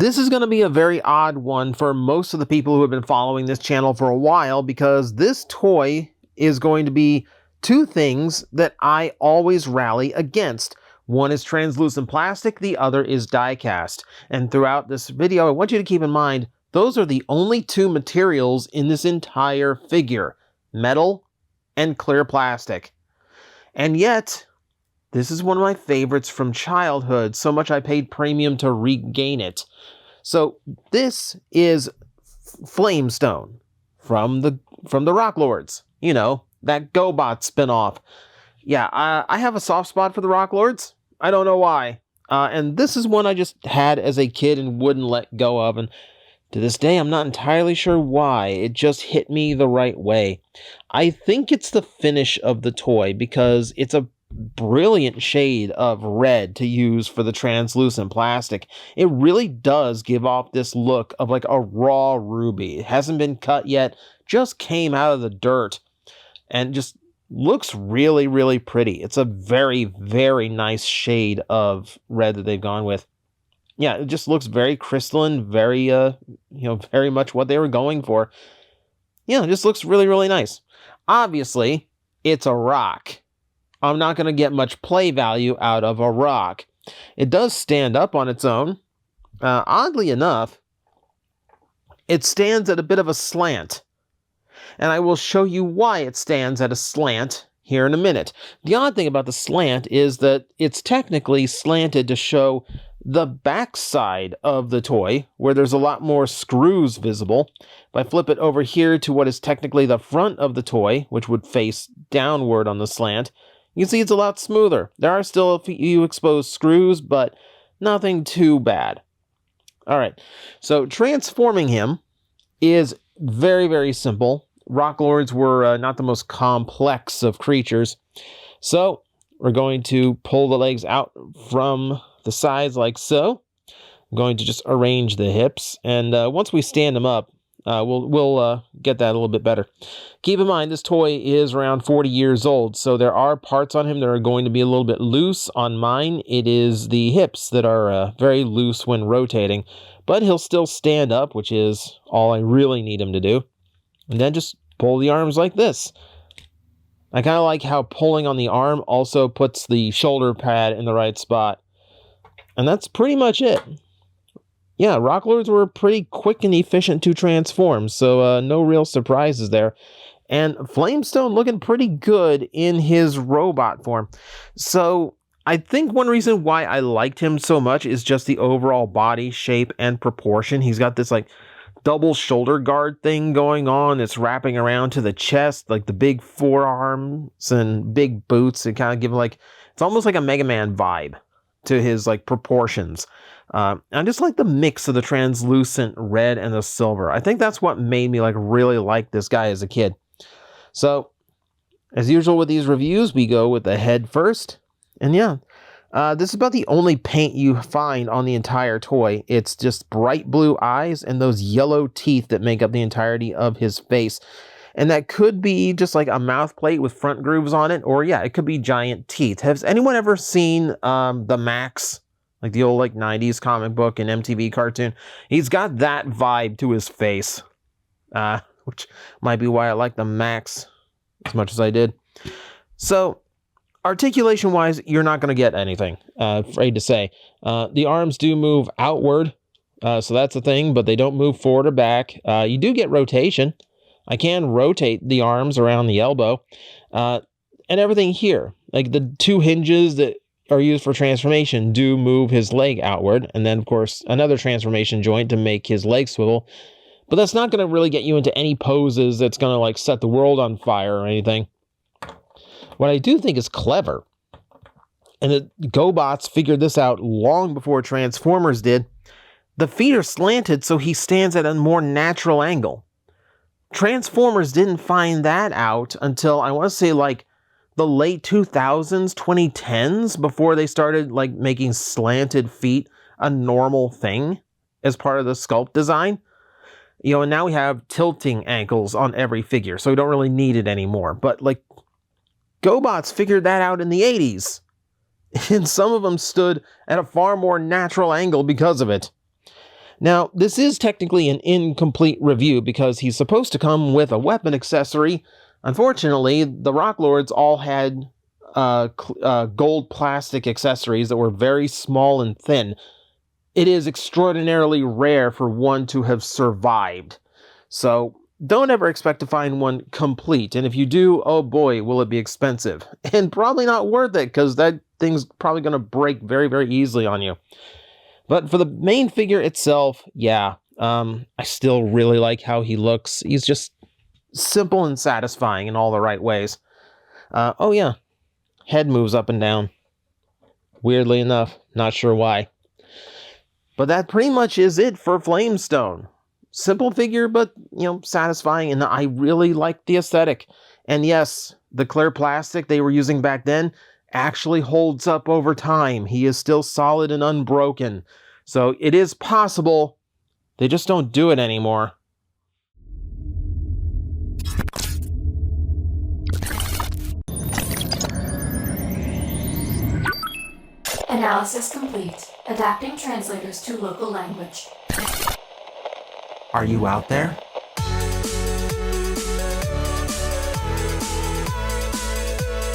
This is going to be a very odd one for most of the people who have been following this channel for a while, because this toy is going to be two things that I always rally against. One is translucent plastic, the other is die-cast. And throughout this video, I want you to keep in mind, those are the only two materials in this entire figure: metal and clear plastic. And yet, this is one of my favorites from childhood, so much I paid premium to regain it. So this is Flamestone from the Rock Lords. You know, that GoBot spinoff. Yeah, I have a soft spot for the Rock Lords. I don't know why. And this is one I just had as a kid and wouldn't let go of. And to this day, I'm not entirely sure why. It just hit me the right way. I think it's the finish of the toy, because it's a brilliant shade of red to use for the translucent plastic. It really does give off this look of like a raw ruby. It hasn't been cut yet, just came out of the dirt, and just looks really, really pretty. It's a very, very nice shade of red that they've gone with. Yeah, it just looks very crystalline, very, very much what they were going for. Yeah, it just looks really, really nice. Obviously, it's a rock. I'm not going to get much play value out of a rock. It does stand up on its own. Oddly enough, it stands at a bit of a slant. And I will show you why it stands at a slant here in a minute. The odd thing about the slant is that it's technically slanted to show the backside of the toy, where there's a lot more screws visible. If I flip it over here to what is technically the front of the toy, which would face downward on the slant, you can see it's a lot smoother. There are still a few exposed screws, but nothing too bad. All right, so transforming him is very, very simple. Rock Lords were not the most complex of creatures. So we're going to pull the legs out from the sides like so. I'm going to just arrange the hips, and once we stand them up, we'll get that a little bit better. Keep in mind, this toy is around 40 years old, so there are parts on him that are going to be a little bit loose. On mine, it is the hips that are very loose when rotating, but he'll still stand up, which is all I really need him to do. And then just pull the arms like this. I kind of like how pulling on the arm also puts the shoulder pad in the right spot. And that's pretty much it. Yeah, Rock Lords were pretty quick and efficient to transform, so no real surprises there. And Flamestone looking pretty good in his robot form. So I think one reason why I liked him so much is just the overall body shape and proportion. He's got this like double shoulder guard thing going on. It's wrapping around to the chest, like the big forearms and big boots. It kind of give like, it's almost like a Mega Man vibe to his like proportions. I just like the mix of the translucent red and the silver. I think that's what made me like really like this guy as a kid. So as usual with these reviews, we go with the head first. And yeah, this is about the only paint you find on the entire toy. It's just bright blue eyes and those yellow teeth that make up the entirety of his face. And that could be just like a mouth plate with front grooves on it, or yeah, it could be giant teeth. Has anyone ever seen the Max, like the old like 90s comic book and MTV cartoon? He's got that vibe to his face, which might be why I like the Max as much as I did. So articulation-wise, you're not going to get anything, afraid to say. The arms do move outward, so that's a thing, but they don't move forward or back. You do get rotation. I can rotate the arms around the elbow, and everything here. Like the two hinges that are used for transformation do move his leg outward, and then, of course, another transformation joint to make his leg swivel. But that's not going to really get you into any poses that's going to, like, set the world on fire or anything. What I do think is clever, and the GoBots figured this out long before Transformers did, the feet are slanted so he stands at a more natural angle. Transformers didn't find that out until, I want to say, like, the late 2000s, 2010s, before they started, like, making slanted feet a normal thing as part of the sculpt design. You know, and now we have tilting ankles on every figure, so we don't really need it anymore. But, like, GoBots figured that out in the 80s. And some of them stood at a far more natural angle because of it. Now, this is technically an incomplete review because he's supposed to come with a weapon accessory. Unfortunately, the Rock Lords all had gold plastic accessories that were very small and thin. It is extraordinarily rare for one to have survived. So don't ever expect to find one complete. And if you do, oh boy, will it be expensive. And probably not worth it, because that thing's probably going to break very, very easily on you. But for the main figure itself, yeah, I still really like how he looks. He's just simple and satisfying in all the right ways. Oh yeah, head moves up and down. Weirdly enough, not sure why. But that pretty much is it for Flamestone. Simple figure, but, satisfying, and I really like the aesthetic. And yes, the clear plastic they were using back then actually holds up over time. He is still solid and unbroken. So it is possible, they just don't do it anymore. Analysis complete. Adapting translators to local language. Are you out there?